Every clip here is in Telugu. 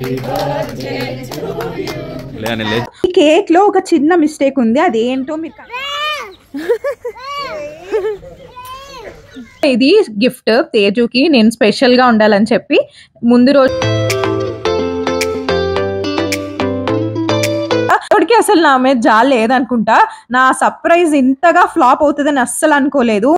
ఈ కేక్ లో ఒక చిన్న మిస్టేక్ ఉంది, అదేంటో మీరు ఇది గిఫ్ట్ తేజుకి నేను స్పెషల్ గా ఉండాలని చెప్పి ముందు రోజు అసలు నా మీద జాలి లేదనుకుంటా. నా సర్ప్రైజ్ ఇంతగా ఫ్లాప్ అవుతుందని అస్సలు అనుకోలేదు.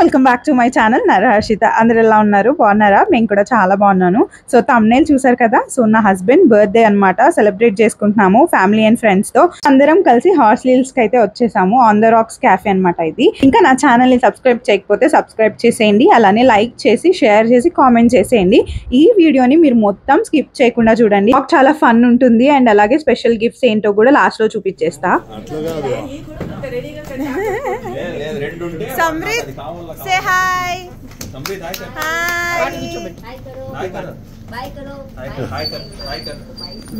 Welcome back to my channel Naraharshita. అందరు ఎలా ఉన్నారు? బాగున్నారా? నేను కూడా చాలా బాగున్నాను. సో థంబ్నెయిల్ చూసారు కదా. సో నా హస్బెండ్ బర్త్డే అనమాట, సెలబ్రేట్ చేసుకుంటున్నాము ఫ్యామిలీ అండ్ ఫ్రెండ్స్ తో. అందరం కలిసి హార్స్ హిల్స్ కి అయితే వచ్చేసాము. ఆన్ ద రాక్స్ క్యాఫే అనమాట ఇది. ఇంకా నా ఛానల్ ని సబ్స్క్రైబ్ చేయకపోతే సబ్స్క్రైబ్ చేసేయండి, అలానే లైక్ చేసి షేర్ చేసి కామెంట్ చేసేయండి. ఈ వీడియోని మీరు మొత్తం స్కిప్ చేయకుండా చూడండి, మాకు చాలా ఫన్ ఉంటుంది. అండ్ అలాగే స్పెషల్ గిఫ్ట్స్ ఏంటో కూడా లాస్ట్ లో చూపించేస్తా. Samrit, say hi. Samrit, hi. Hi karo. Bye karo. Hi karo.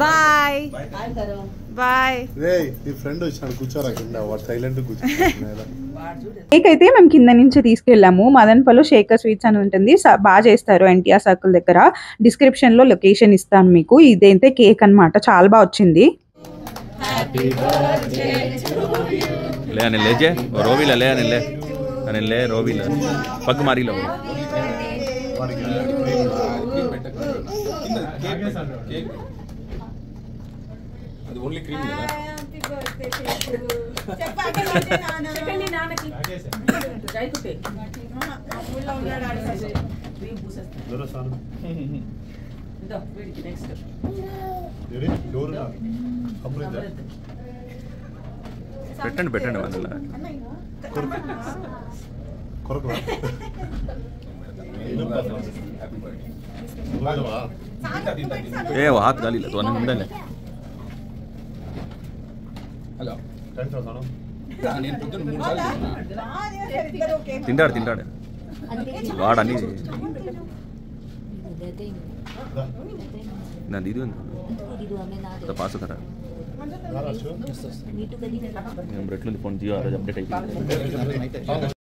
Bye. Bye karo. Bye. Hey, నీ ఫ్రెండ్ వచ్చాడు, కూర్చోరా కింద. వాడు సైలెంట్ కూర్చున్నాడు. కేక్ అయితే మేము కింద నుంచి తీసుకెళ్ళాము. మదన్పల్లి శేఖర్ స్వీట్స్ అని ఉంటుంది, బాగా చేస్తారు ఎన్టీఆర్ సర్కిల్ దగ్గర. డిస్క్రిప్షన్ లో లొకేషన్ ఇస్తాను మీకు. ఇదైతే కేక్ అన్నమాట, చాలా బాగా వచ్చింది. ले आने ले जे रोवीला ले आने ले रोवीला पग मारी लो అది ఓన్లీ క్రీమ్ కదా. హ్యాపీ బర్త్డే చెప్పండి చెప్పండి నాన్నకి జైకుతే ముల్ల ఉన్నాడు ఆడేసి క్రీమ్ పూసేస్తా దొరసాను ఇదో వీడికి నెక్స్ట్ ఏడి డోర్ నా అమృత పెట్టండి పెట్టండి వాళ్ళ కొరకు ఏ हाथ गाली ले तो अन ఉండే హలో టెన్షన్ సాను నేను పొద్దున 3 సార్లు తింటాడు వాడని నా దీది तो पास करा బ్రెట్లుంది ఫోన్ జియో ఆ రోజు అప్డేట్ అయిపోయింది.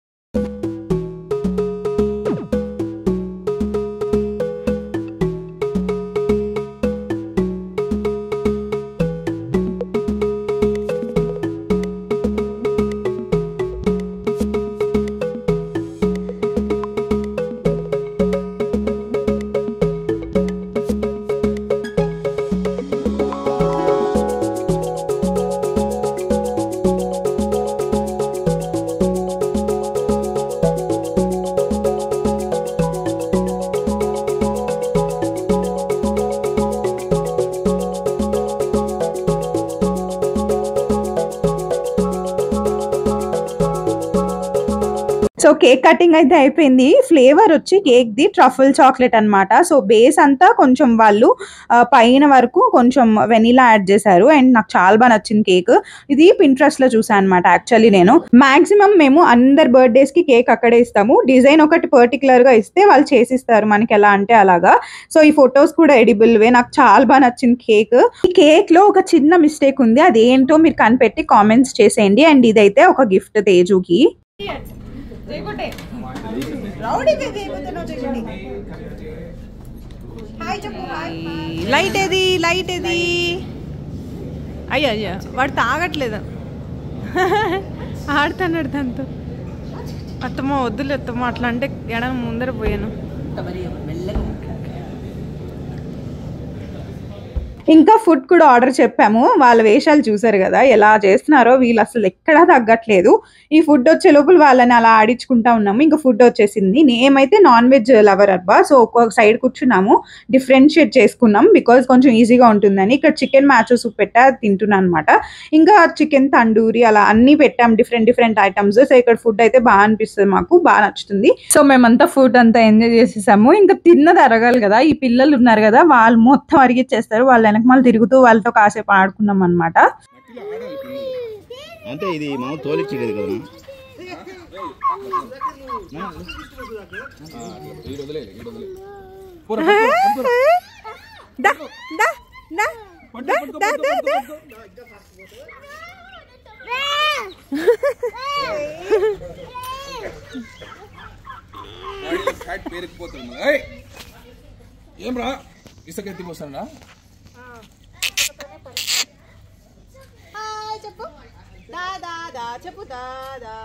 సో కేక్ కటింగ్ అయితే అయిపోయింది. ఫ్లేవర్ వచ్చి కేక్ ది ట్రఫుల్ చాక్లెట్ అనమాట. సో బేస్ అంతా కొంచెం వాళ్ళు పైన వరకు కొంచెం వెనిలా యాడ్ చేశారు. అండ్ నాకు చాలా బాగా నచ్చింది కేక్. ఇది పింట్రెస్ట్ లో చూసాను అనమాట. యాక్చువల్లీ నేను మాక్సిమం మేము అందరి బర్త్డేస్ కి కేక్ అక్కడే ఇస్తాము. డిజైన్ ఒకటి పర్టికులర్ గా ఇస్తే వాళ్ళు చేసిస్తారు మనకి ఎలా అంటే అలాగా. సో ఈ ఫొటోస్ కూడా ఎడిబుల్ వే. నాకు చాలా బాగా నచ్చింది కేక్. ఈ కేక్ లో ఒక చిన్న మిస్టేక్ ఉంది, అదేంటో మీరు కనిపెట్టి కామెంట్స్ చేసేయండి. అండ్ ఇదైతే ఒక గిఫ్ట్ తేజుకి. లైట్ ఏది లైట్ ఏది అయ్యా అయ్యా వాడు తాగట్లేదు, ఆడుతున్నాడు దాంతో. అత్తమ్మ వద్దులే అత్తమ్మ అట్లా అంటే ఎడ ముందర పోయాను. ఇంకా ఫుడ్ కూడా ఆర్డర్ చెప్పాము. వాళ్ళ వేషాలు చూసారు కదా ఎలా చేస్తున్నారో. వీళ్ళు అసలు ఎక్కడా తగ్గట్లేదు. ఈ ఫుడ్ వచ్చే లోపల వాళ్ళని అలా ఆడించుకుంటా ఉన్నాము. ఇంకా ఫుడ్ వచ్చేసింది. నేమైతే నాన్ వెజ్ లవర్ అబ్బా. సో ఒక్కొక్క సైడ్ కూర్చున్నాము, డిఫరెన్షియేట్ చేసుకున్నాం బికాజ్ కొంచెం ఈజీగా ఉంటుందని. ఇక్కడ చికెన్ మ్యాచో సూప్ పెట్టా తింటున్నాను అనమాట. ఇంకా చికెన్ తండూరి అలా అన్ని పెట్టాం, డిఫరెంట్ ఐటమ్స్. సో ఇక్కడ ఫుడ్ అయితే బాగా అనిపిస్తుంది, మాకు బాగా నచ్చుతుంది. సో మేమంతా ఫుడ్ అంతా ఎంజాయ్ చేసేసాము. ఇంకా తిన్నది అరగాలి కదా. ఈ పిల్లలు ఉన్నారు కదా, వాళ్ళు మొత్తం అరిగిచ్చేస్తారు. వాళ్ళ మళ్ళీ తిరుగుతూ వాళ్ళతో కాసేపు ఆడుకున్నాం అనమాట. అంటే ఇది మా తోలిచ్చేది కదా. పేరుకుపోతుంది. ఏం రా ఇసుక ఎత్తిపోస్తాడా? చెప్పు దాదా చెప్పు దాదా.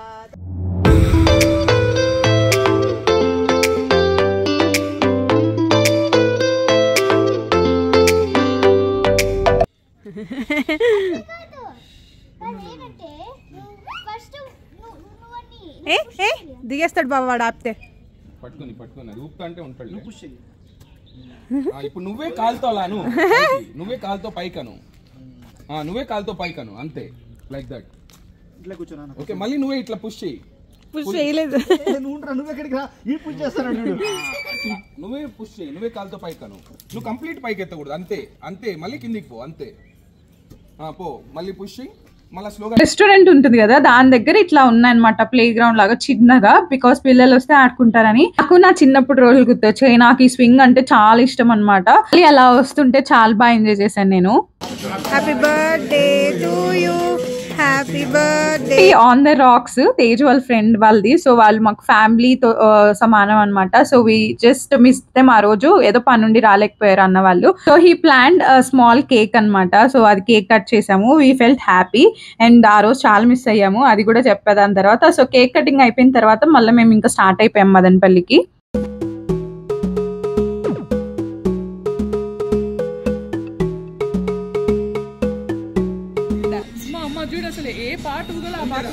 దిగేస్తాడు బాబు వాడు ఆపితే. పట్టుకుని అది ఊపుతా అంటే ఉంటాడు. ఇప్పుడు నువ్వే కాలుతో అలాను, నువ్వే కాలుతో పైకను, నువ్వే కాలుతో పైకను అంతే, లైక్ దట్. ఇట్లా కూర్చున్నాను. ఓకే, మళ్ళీ నువ్వే ఇట్లా పుష్ చేయి. పుష్ చేయలేదు, నువ్వే పుష్ చేయి, నువ్వే కాలుతో పైకను. నువ్వు కంప్లీట్ పైకి ఎత్తకూడదు, అంతే అంతే. మళ్ళీ కిందికి పో, అంతే. పో, మళ్ళీ పుష్ చేయి. రెస్టారెంట్ ఉంటుంది కదా, దాని దగ్గర ఇట్లా ఉన్నాయన్నమాట ప్లే గ్రౌండ్ లాగా చిన్నగా, బికాస్ పిల్లలు వస్తే ఆడుకుంటారని. నాకు నా చిన్నప్పుడు రోజులు గుర్తొచ్చాయి. నాకు ఈ స్వింగ్ అంటే చాలా ఇష్టం అనమాట. అలా వస్తుంటే చాలా బాగా ఎంజాయ్ చేశాను నేను. Happy birthday to you, happy birthday. On the rocks Tej వాళ్ళ ఫ్రెండ్ వాళ్ళది, సో వాళ్ళు మాకు ఫ్యామిలీతో సమానం అనమాట. So we just miss them. ఆ రోజు ఏదో పని నుండి రాలేకపోయారు అన్న వాళ్ళు. So he planned small cake అనమాట. సో అది కేక్ కట్ చేసాము. We felt happy. అండ్ ఆ రోజు చాలా మిస్ అయ్యాము, అది కూడా చెప్పేదాని తర్వాత. సో కేక్ కటింగ్ అయిపోయిన తర్వాత మళ్ళీ మేము ఇంకా స్టార్ట్ అయిపోయాం మదనపల్లికి. చూడు అసలు ఏ పాట ఉందో ఆ పాట.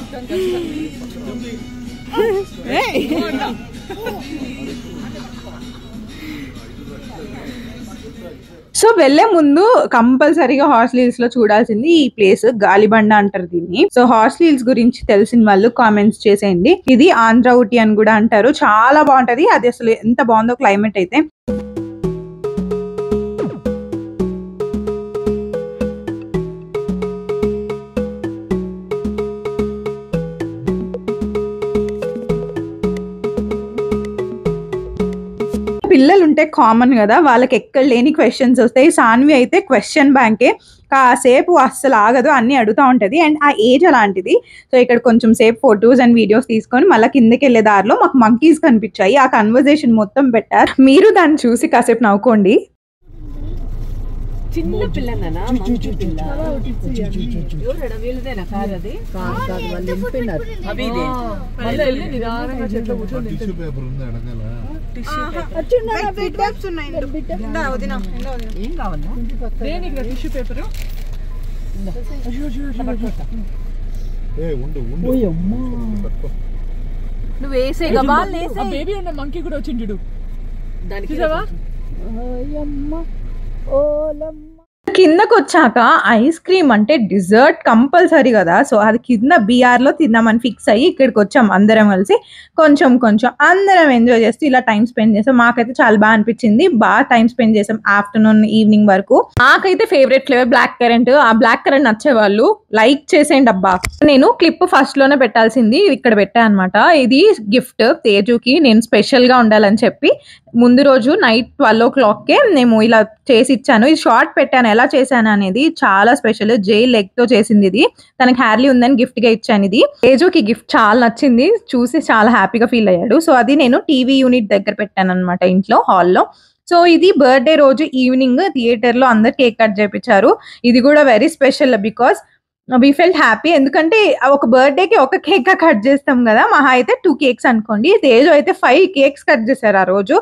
సో వెళ్లే ముందు కంపల్సరీగా హార్స్ హిల్స్ లో చూడాల్సింది ఈ ప్లేస్, గాలిబండ అంటారు దీన్ని. సో హార్స్ హిల్స్ గురించి తెలిసిన వాళ్ళు కామెంట్స్ చేసేయండి. ఇది ఆంధ్ర ఊటీ అని కూడా అంటారు. చాలా బాగుంటది. అది అసలు ఎంత బాగుందో క్లైమేట్ అయితే. పిల్లలు ఉంటే కామన్ కదా, వాళ్ళకి ఎక్కడ లేని క్వశ్చన్స్ వస్తాయి. సాన్వి అయితే క్వశ్చన్ బ్యాంకే, కాసేపు అస్సలు ఆగదు, అన్ని అడుగుతూ ఉంటది. అండ్ ఆ ఏజ్ అలాంటిది. సో ఇక్కడ కొంచెం సేపు ఫొటోస్ అండ్ వీడియోస్ తీసుకొని మళ్ళీ కిందకి వెళ్ళే దారిలో మాకు మంకీస్ కనిపించాయి. ఆ కన్వర్జేషన్ మొత్తం పెట్టారు, మీరు దాన్ని చూసి కాసేపు నవ్వుకోండి. చిన్న పిల్లనా టిష్యూ పేపర్. నువ్వు వేసే బేబీ ఉన్న మంకీ కూడా వచ్చిండు దానికి. కిందకు వచ్చాక ఐస్ క్రీమ్ అంటే డిజర్ట్ కంపల్సరీ కదా. సో అది కింద బీఆర్ లో తిందామని ఫిక్స్ అయ్యి ఇక్కడికి వచ్చాం అందరం కలిసి. కొంచెం అందరం ఎంజాయ్ చేస్తూ ఇలా టైం స్పెండ్ చేసాం. మాకైతే చాలా బాగా అనిపించింది, బాగా టైం స్పెండ్ చేసాం ఆఫ్టర్నూన్ ఈవినింగ్ వరకు. నాకైతే ఫేవరెట్ ఫ్లేవర్ బ్లాక్ కరెంట్. ఆ బ్లాక్ కరెంట్ నచ్చే వాళ్ళు లైక్ చేసేయండి అబ్బా. నేను క్లిప్ ఫస్ట్ లోనే పెట్టాల్సింది ఇక్కడ పెట్టా అనమాట. ఇది గిఫ్ట్ తేజుకి, నేను స్పెషల్ గా ఉండాలని చెప్పి ముందు రోజు నైట్ 12 o'clockకే నేను ఇలా చేసి ఇచ్చాను. ఇది షార్ట్ పెట్టాను, ఎలా చేశాను అనేది చాలా స్పెషల్. జై లెగ్ తో చేసింది ఇది. తనకి హ్యార్లీ ఉందని గిఫ్ట్ గా ఇచ్చాను. ఇది తేజుకి గిఫ్ట్ చాలా నచ్చింది, చూసి చాలా హ్యాపీగా ఫీల్ అయ్యాడు. సో అది నేను టీవీ యూనిట్ దగ్గర పెట్టాను అనమాట, ఇంట్లో హాల్లో. సో ఇది బర్త్డే రోజు ఈవినింగ్ థియేటర్ లో అందరు కేక్ కట్ చేయించారు. ఇది కూడా very special because we felt happy. ఎందుకంటే ఒక బర్త్డేకి ఒక కేక్ కట్ చేస్తాం కదా, మహా అయితే 2 కేక్స్ అనుకోండి. తేజు అయితే 5 కేక్స్ కట్ చేశారు ఆ రోజు.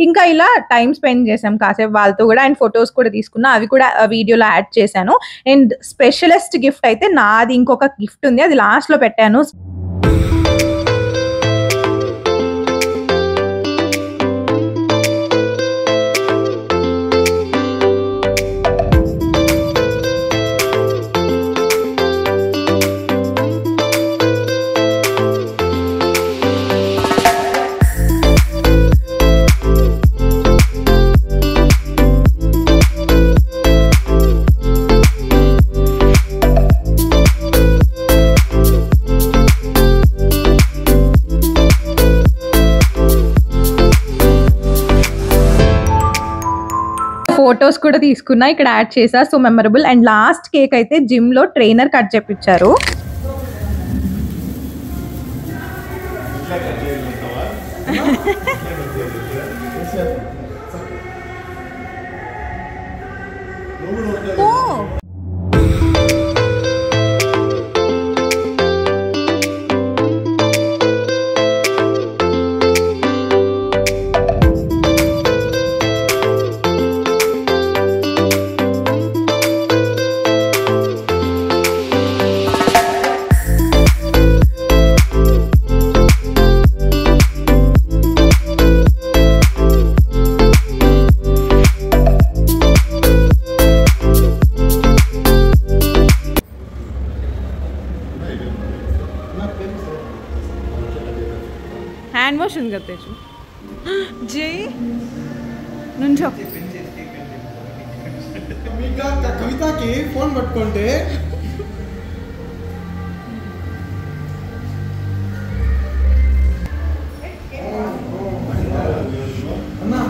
ఇంకా ఇలా టైం స్పెండ్ చేసాం కాసేపు వాళ్ళతో కూడా. అండ్ ఫొటోస్ కూడా తీసుకున్నా, అవి కూడా వీడియోలో యాడ్ చేశాను. అండ్ స్పెషలిస్ట్ గిఫ్ట్ అయితే నాది ఇంకొక గిఫ్ట్ ఉంది, అది లాస్ట్ లో పెట్టాను. ఫొటోస్ కూడా తీసుకున్నా, ఇక్కడ యాడ్ చేసా. So memorable. And last cake అయితే జిమ్ లో ట్రైనర్ కట్ చేపించారు. హ్యాండ్ వాష్ ఉంది కదా తెచ్చు జై నుంచో కవితకి ఫోన్ పట్టుకుంటే అన్నా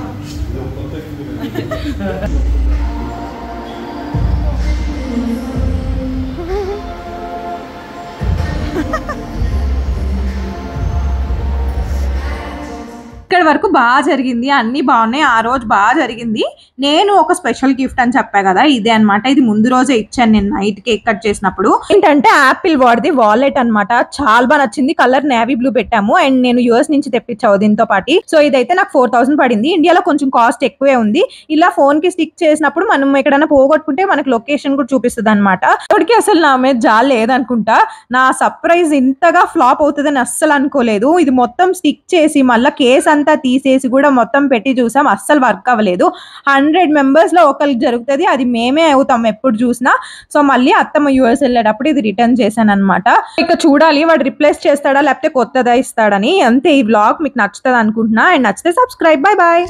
ఇక్కడ వరకు బాగా జరిగింది, అన్ని బాగున్నాయి. ఆ రోజు బాగా జరిగింది. నేను ఒక స్పెషల్ గిఫ్ట్ అని చెప్పా కదా, ఇదే అనమాట. ఇది ముందు రోజే ఇచ్చాను నేను నైట్ కేక్ కట్ చేసినప్పుడు. ఏంటంటే యాపిల్ వాడిది వాలెట్ అనమాట. చాలా బాగా నచ్చింది. కలర్ నేవీ బ్లూ పెట్టాము అండ్ నేను యూఎస్ నుంచి తెప్పించావు దీంతో పాటు. సో ఇదైతే నాకు 4000 పడింది. ఇండియాలో కొంచెం కాస్ట్ ఎక్కువే ఉంది. ఇలా ఫోన్ కి స్టిక్ చేసినప్పుడు మనం ఎక్కడైనా పోగొట్టుకుంటే మనకి లొకేషన్ కూడా చూపిస్తుంది అనమాట. ఇప్పటికీ అసలు నా మీద జాలి లేదనుకుంటా. నా సర్ప్రైజ్ ఇంతగా ఫ్లాప్ అవుతుందని అస్సలు అనుకోలేదు. ఇది మొత్తం స్టిక్ చేసి మళ్ళీ కేస్ అంతా తీసేసి కూడా మొత్తం పెట్టి చూసాం, అస్సలు వర్క్ అవ్వలేదు. 100 members లో ఒకరికి జరుగుతుంది, అది మేమే అవుతాం ఎప్పుడు చూసినా. సో మళ్ళీ అత్తమ్మ యూఎస్ వెళ్ళేటప్పుడు ఇది రిటర్న్ చేశాను అనమాట. ఇక చూడాలి వాడు రిప్లేస్ చేస్తాడా లేకపోతే కొత్తదా ఇస్తాడని. అంతే. ఈ వ్లాగ్ మీకు నచ్చుతుంది అనుకుంటున్నా. అండ్ నచ్చితే సబ్స్క్రైబ్. Bye bye.